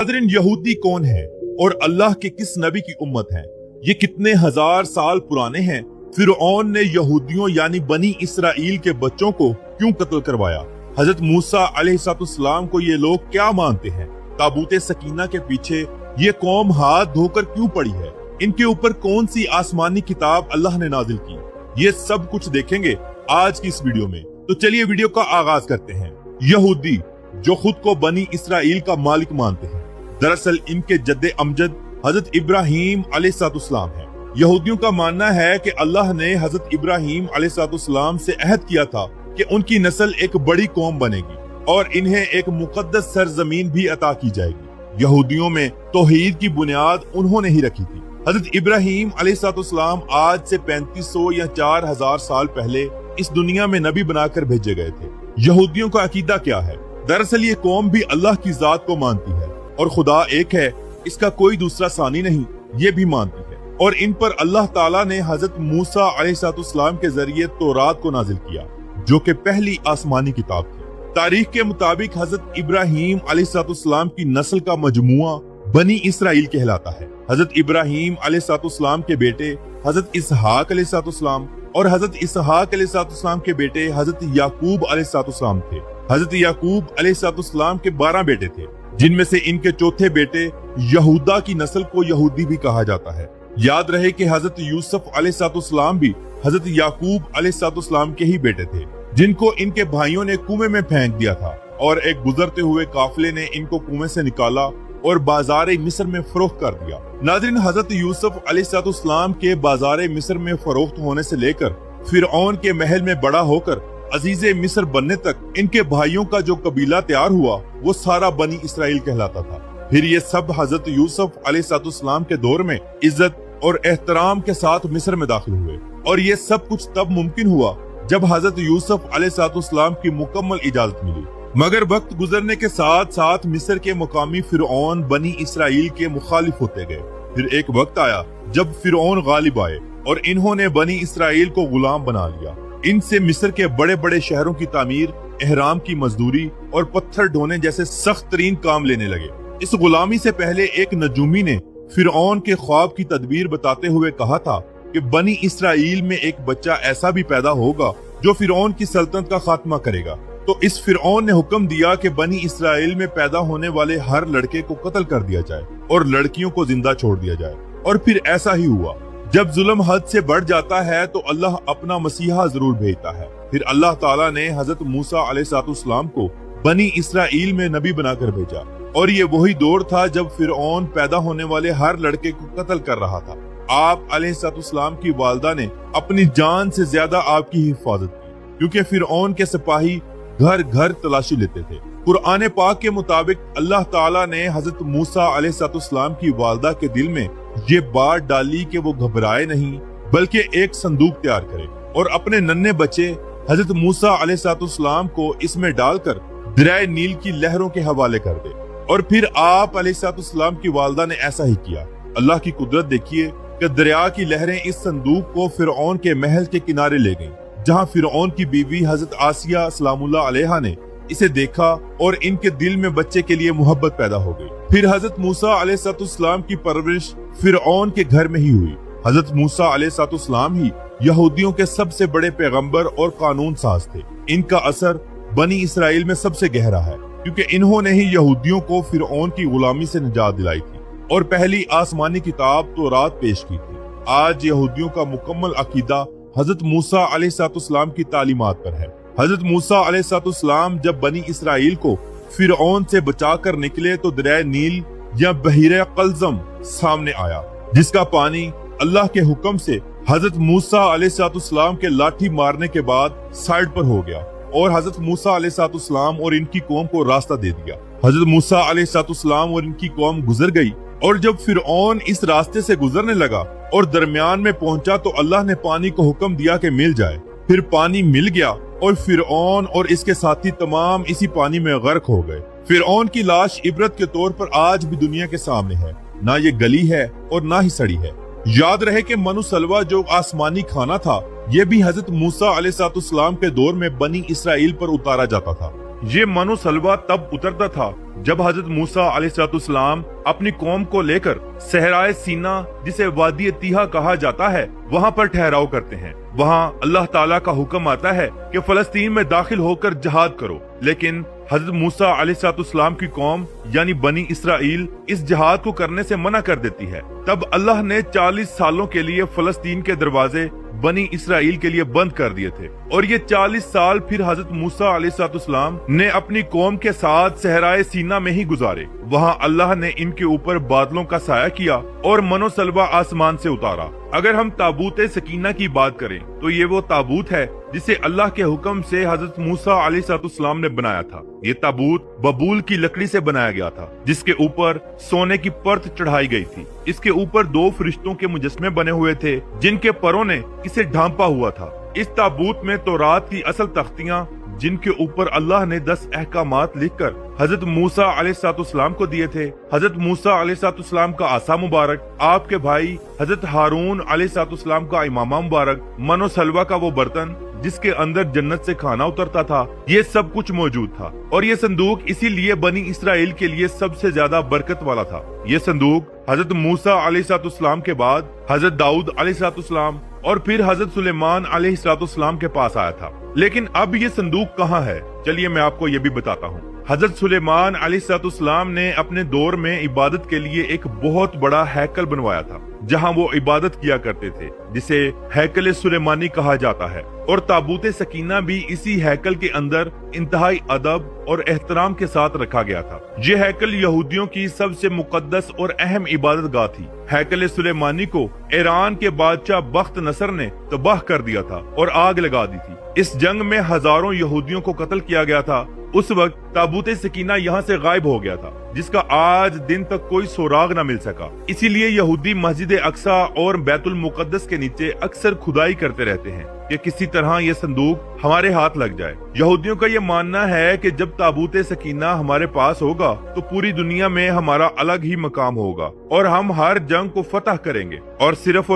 नाज़रीन, यहूदी कौन है और अल्लाह के किस नबी की उम्मत है? ये कितने हजार साल पुराने हैं? फिरऔन ने यहूदियों यानी बनी इसराइल के बच्चों को क्यों कत्ल करवाया? हजरत मूसा अलैहिस्सलाम को ये लोग क्या मानते हैं? ताबूत सकीना के पीछे ये कौम हाथ धोकर क्यों पड़ी है? इनके ऊपर कौन सी आसमानी किताब अल्लाह ने नाजिल की? ये सब कुछ देखेंगे आज की इस वीडियो में। तो चलिए वीडियो का आगाज करते हैं। यहूदी जो खुद को बनी इसराइल का मालिक मानते हैं, दरअसल इनके जद्दे अमजद हजरत इब्राहीम अलैहिस्सलाम है। यहूदियों का मानना है कि अल्लाह ने हजरत इब्राहीम अलैहिस्सलाम से अहद किया था कि उनकी नस्ल एक बड़ी कौम बनेगी और इन्हें एक मुकद्दस सरजमीन भी अता की जाएगी। यहूदियों में तौहीद की बुनियाद उन्होंने ही रखी थी। हजरत इब्राहीम अलैहिस्सलाम आज से 3500 या 4000 साल पहले इस दुनिया में नबी बनाकर भेजे गए थे। यहूदियों का अकीदा क्या है? दरअसल ये कौम भी अल्लाह की जात को मानती है और खुदा एक है, इसका कोई दूसरा सानी नहीं, ये भी मानती है। और इन पर अल्लाह ताला ने हजरत मूसा अलैहिस्सलाम के जरिए तौरात को नाजिल किया, जो कि पहली आसमानी किताब थी। तारीख के मुताबिक हजरत इब्राहीम अलैहिस्सलाम की नस्ल का मजमुआ बनी इसराइल कहलाता है। हजरत इब्राहीम अलैहिस्सलाम के बेटे हजरत इसहाक अलैहिस्सलाम और हजरत इसहाक अलैहिस्सलाम के बेटे हजरत याकूब अलैहिस्सलाम थे। हजरत याकूब अलैहिस्सलाम के 12 बेटे थे, जिनमें से इनके चौथे बेटे यहूदा की नस्ल को यहूदी भी कहा जाता है। याद रहे कि हजरत यूसुफ अलैहिस्सलाम भी हजरत याकूब अलैहिस्सलाम के ही बेटे थे, जिनको इनके भाइयों ने कुएं में फेंक दिया था और एक गुजरते हुए काफिले ने इनको कुएं से निकाला और बाजार मिस्र में फरोख्त कर दिया। नाज़रीन, हजरत यूसुफ अलैहिस्सलाम के बाजार मिस्र में फरोख्त होने से लेकर फिरऔन के महल में बड़ा होकर अजीजे मिस्र बनने तक इनके भाइयों का जो कबीला तैयार हुआ वो सारा बनी इसराइल कहलाता था। फिर ये सब हजरत यूसुफ अलैहिस्सलाम के दौर में इज्जत और एहतराम के साथ मिस्र में दाखिल हुए और ये सब कुछ तब मुमकिन हुआ जब हजरत यूसुफ अलैहिस्सलाम की मुकम्मल इजाजत मिली। मगर वक्त गुजरने के साथ साथ मिस्र के मुकामी फिरऔन बनी इसराइल के मुखालिफ होते गए। फिर एक वक्त आया जब फिरऔन गालिब आए और इन्होंने बनी इसराइल को गुलाम बना लिया। इनसे मिस्र के बड़े बड़े शहरों की तामीर, एहराम की मजदूरी और पत्थर ढोने जैसे सख्त तरीन काम लेने लगे। इस गुलामी से पहले एक नजूमी ने फिरऔन के ख्वाब की तदबीर बताते हुए कहा था कि बनी इसराइल में एक बच्चा ऐसा भी पैदा होगा जो फिरऔन की सल्तनत का खात्मा करेगा। तो इस फिरऔन ने हुक्म दिया कि बनी इसराइल में पैदा होने वाले हर लड़के को कत्ल कर दिया जाए और लड़कियों को जिंदा छोड़ दिया जाए। और फिर ऐसा ही हुआ। जब जुल्म हद से बढ़ जाता है तो अल्लाह अपना मसीहा जरूर भेजता है। फिर अल्लाह ताला ने हजरत मूसा अलैहिस्सलाम को बनी इसराइल में नबी बनाकर भेजा और ये वही दौर था जब फिरऔन पैदा होने वाले हर लड़के को कत्ल कर रहा था। आप अलैहिस्सलाम की वालिदा ने अपनी जान से ज्यादा आपकी हिफाजत की, क्योंकि फिरऔन के सिपाही घर घर तलाशी लेते थे। कुरान पाक के मुताबिक अल्लाह ताला ने हजरत मूसा अलैहिस्सलाम की वालिदा के दिल में ये बात डाली कि वो घबराए नहीं, बल्कि एक संदूक तैयार करे और अपने नन्हे बच्चे हजरत मूसा अलैहिस्सलाम को इसमें डालकर दरिया नील की लहरों के हवाले कर दे। और फिर आप अलैहिस्सलाम की वालिदा ने ऐसा ही किया। अल्लाह की कुदरत देखिए कि दरिया की लहरें इस संदूक को फिरऔन के महल के किनारे ले गईं, जहां फिरऔन की बीवी हजरत आसिया सलामुल्लाह अलैहा ने इसे देखा और इनके दिल में बच्चे के लिए मोहब्बत पैदा हो गई। फिर हजरत मूसा अलैहिस्सलाम की परवरिश फिरऔन के घर में ही हुई। हजरत मूसा अलैहिस्सलाम ही यहूदियों के सबसे बड़े पैगंबर और कानून साज थे। इनका असर बनी इसराइल में सबसे गहरा है, क्योंकि इन्होंने ही यहूदियों को फिरऔन की गुलामी से निजात दिलाई थी और पहली आसमानी किताब तौरात पेश की थी। आज यहूदियों का मुकम्मल अकीदा हजरत मूसा अलैहिस्सलाम की तालीमात पर है। हजरत मूसा अलैहिस्सलाम जब बनी इसराइल को फिरऔन से बचाकर निकले तो दरिया नील या बहीरे कलजम सामने आया, जिसका पानी अल्लाह के हुक्म से हजरत मूसा अलैहिस्सलाम के लाठी मारने के बाद साइड पर हो गया और हजरत मूसा अलैहिस्सलाम और इनकी कौम को रास्ता दे दिया। हजरत मूसा अलैहिस्सलाम और इनकी कौम गुजर गई और जब फिरऔन इस रास्ते से गुजरने लगा और दरमियान में पहुंचा तो अल्लाह ने पानी को हुक्म दिया कि मिल जाए। फिर पानी मिल गया और फिरऔन और इसके साथी तमाम इसी पानी में गर्क हो गए। फिरऔन की लाश इबरत के तौर पर आज भी दुनिया के सामने है, ना ये गली है और ना ही सड़ी है। याद रहे कि मनु सलवा जो आसमानी खाना था, ये भी हजरत मूसा अलैहिस्सलाम के दौर में बनी इसराइल पर उतारा जाता था। ये मनो सलवा तब उतरता था जब हजरत मूसा अलैहिस्सलाम अपनी कौम को लेकर सहराए सीना, जिसे वादी तीहा कहा जाता है, वहाँ पर ठहराव करते हैं। वहाँ अल्लाह ताला का हुक्म आता है कि फलस्तीन में दाखिल होकर जिहाद करो, लेकिन हजरत मूसा अलैहिस्सलाम की कौम यानी बनी इसराइल इस जिहाद को करने से मना कर देती है। तब अल्लाह ने 40 सालों के लिए फलस्तीन के दरवाजे बनी इसराइल के लिए बंद कर दिए थे, और ये 40 साल फिर हजरत मूसा अलैहिस्सलाम ने अपनी कौम के साथ सहराए सीना में ही गुजारे। वहाँ अल्लाह ने इनके ऊपर बादलों का साया किया और मनो सलवा आसमान से उतारा। अगर हम ताबूत सकीना की बात करें तो ये वो ताबूत है जिसे अल्लाह के हुक्म से हजरत मूसा अलैहिस्सलाम ने बनाया था। ये ताबूत बबूल की लकड़ी से बनाया गया था, जिसके ऊपर सोने की परत चढ़ाई गई थी। इसके ऊपर 2 फरिश्तों के मुजस्मे बने हुए थे, जिनके परों ने इसे ढांपा हुआ था। इस ताबूत में तौरात की असल तख्तियां, जिनके ऊपर अल्लाह ने 10 अहकामात लिखकर हजरत मूसा अलैहिस्सलाम को दिए थे। हजरत मूसा अलैहिस्सलाम का आसा मुबारक, आपके भाई हजरत हारून अलैहिस्सलाम का इमामा मुबारक, मनो सलवा का वो बर्तन जिसके अंदर जन्नत से खाना उतरता था, ये सब कुछ मौजूद था। और ये संदूक इसीलिए बनी इसराइल के लिए सबसे ज्यादा बरकत वाला था। ये संदूक हजरत मूसा अलैहिस्सलाम के बाद हजरत दाऊद अलैहिस्सलाम और फिर हजरत सुलेमान अलैहिस्सलाम के पास आया था। लेकिन अब ये संदूक कहाँ है? चलिए मैं आपको ये भी बताता हूँ। हजरत सुलेमान अलैहिस्सलाम ने अपने दौर में इबादत के लिए एक बहुत बड़ा हैकल बनवाया था, जहाँ वो इबादत किया करते थे, जिसे हैकल सुलेमानी कहा जाता है। और ताबूत सकीना भी इसी हैकल के अंदर इंतहाई अदब और एहतराम के साथ रखा गया था। ये हैकल यहूदियों की सबसे मुकद्दस और अहम इबादत गाह थी। हैकल सुलेमानी को ईरान के बादशाह बख्त नसर ने तबाह कर दिया था और आग लगा दी थी। इस जंग में हजारों यहूदियों को कत्ल किया गया था। उस वक्त ताबूत सकीना यहाँ से गायब हो गया था, जिसका आज दिन तक कोई सुराग न मिल सका। इसीलिए यहूदी मस्जिद अक्सा और बैतुल मुकद्दस के नीचे अक्सर खुदाई करते रहते हैं कि किसी तरह ये संदूक हमारे हाथ लग जाए। यहूदियों का ये मानना है कि जब ताबूत सकीना हमारे पास होगा तो पूरी दुनिया में हमारा अलग ही मकाम होगा और हम हर जंग को फतह करेंगे, और सिर्फ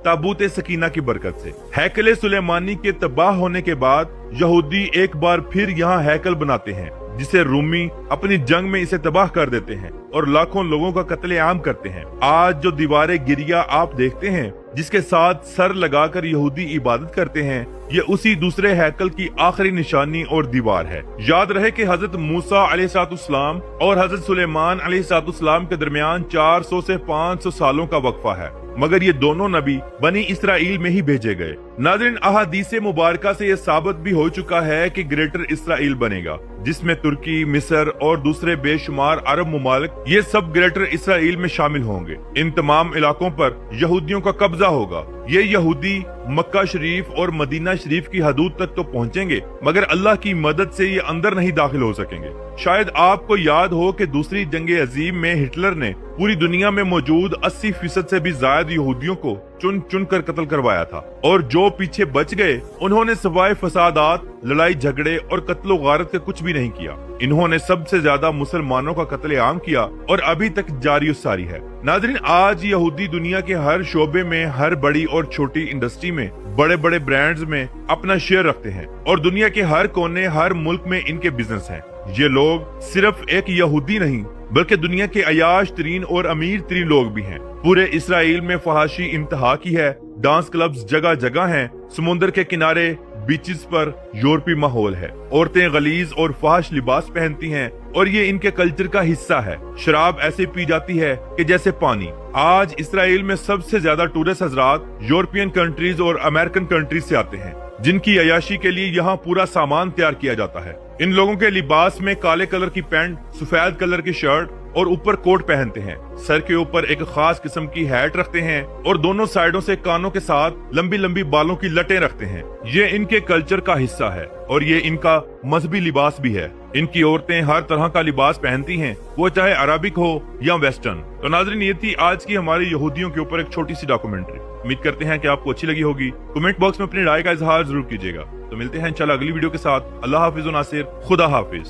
ताबूत सकीना की बरकत से। हैकल सुलेमानी के तबाह होने के बाद यहूदी एक बार फिर यहाँ हैकल बनाते हैं, जिसे रूमी अपनी जंग में इसे तबाह कर देते हैं और लाखों लोगों का कत्लेआम करते हैं। आज जो दीवारें गिरिया आप देखते हैं, जिसके साथ सर लगाकर यहूदी इबादत करते हैं, ये उसी दूसरे हैकल की आखिरी निशानी और दीवार है। याद रहे कि हजरत मूसा अलैहिस्सलाम और हजरत सुलेमान अलैहिस्सलाम के दरमियान 400 से 500 सालों का वक्फा है, मगर ये दोनों नबी बनी इसराइल में ही भेजे गए। नाज़रीन, अहादीसे मुबारका से ये साबित भी हो चुका है कि ग्रेटर इसराइल बनेगा, जिसमें तुर्की, मिस्र और दूसरे बेशुमार अरब मुमालिक, ये सब ग्रेटर इसराइल में शामिल होंगे। इन तमाम इलाकों पर यहूदियों का कब्जा होगा। ये यहूदी मक्का शरीफ और मदीना शरीफ की हदूद तक तो पहुंचेंगे, मगर अल्लाह की मदद से ये अंदर नहीं दाखिल हो सकेंगे। शायद आपको याद हो कि दूसरी जंग अजीम में हिटलर ने पूरी दुनिया में मौजूद 80% से भी ज्यादा यहूदियों को चुन चुन कर कत्ल करवाया था, और जो पीछे बच गए उन्होंने सिवाय फसादात, लड़ाई झगड़े और कत्लो गारत के कुछ भी नहीं किया। इन्होंने सबसे ज्यादा मुसलमानों का कत्लेआम किया और अभी तक जारी सारी है। नाज़रीन, आज यहूदी दुनिया के हर शोबे में, हर बड़ी और छोटी इंडस्ट्री में, बड़े बड़े ब्रांड्स में अपना शेयर रखते हैं, और दुनिया के हर कोने, हर मुल्क में इनके बिजनेस हैं। ये लोग सिर्फ एक यहूदी नहीं, बल्कि दुनिया के अयाश तरीन और अमीर तरीन लोग भी हैं। पूरे इसराइल में फहाशी इंतहा की है, डांस क्लब्स जगह जगह हैं, समुद्र के किनारे, बीचेस पर यूरोपीय माहौल है। औरतें गलीज और फहाश लिबास पहनती हैं, और ये इनके कल्चर का हिस्सा है। शराब ऐसे पी जाती है कि जैसे पानी। आज इसराइल में सबसे ज्यादा टूरिस्ट हजरात यूरोपियन कंट्रीज और अमेरिकन कंट्रीज से आते हैं, जिनकी अयाशी के लिए यहाँ पूरा सामान तैयार किया जाता है। इन लोगों के लिबास में काले कलर की पैंट, सफेद कलर की शर्ट और ऊपर कोट पहनते हैं। सर के ऊपर एक खास किस्म की हैट रखते हैं और दोनों साइडों से कानों के साथ लंबी लंबी बालों की लटें रखते हैं। ये इनके कल्चर का हिस्सा है और ये इनका मजहबी लिबास भी है। इनकी औरतें हर तरह का लिबास पहनती हैं, वो चाहे अरबिक हो या वेस्टर्न। तो नाज़रीन, ये थी आज की हमारी यहूदियों के ऊपर एक छोटी सी डॉक्यूमेंट्री। उम्मीद करते हैं कि आपको अच्छी लगी होगी। कमेंट बॉक्स में अपनी राय का इजहार जरूर कीजिएगा। तो मिलते हैं इंशाल्लाह अगली वीडियो के साथ। अल्लाह हाफिज नासिर, खुदा हाफिज।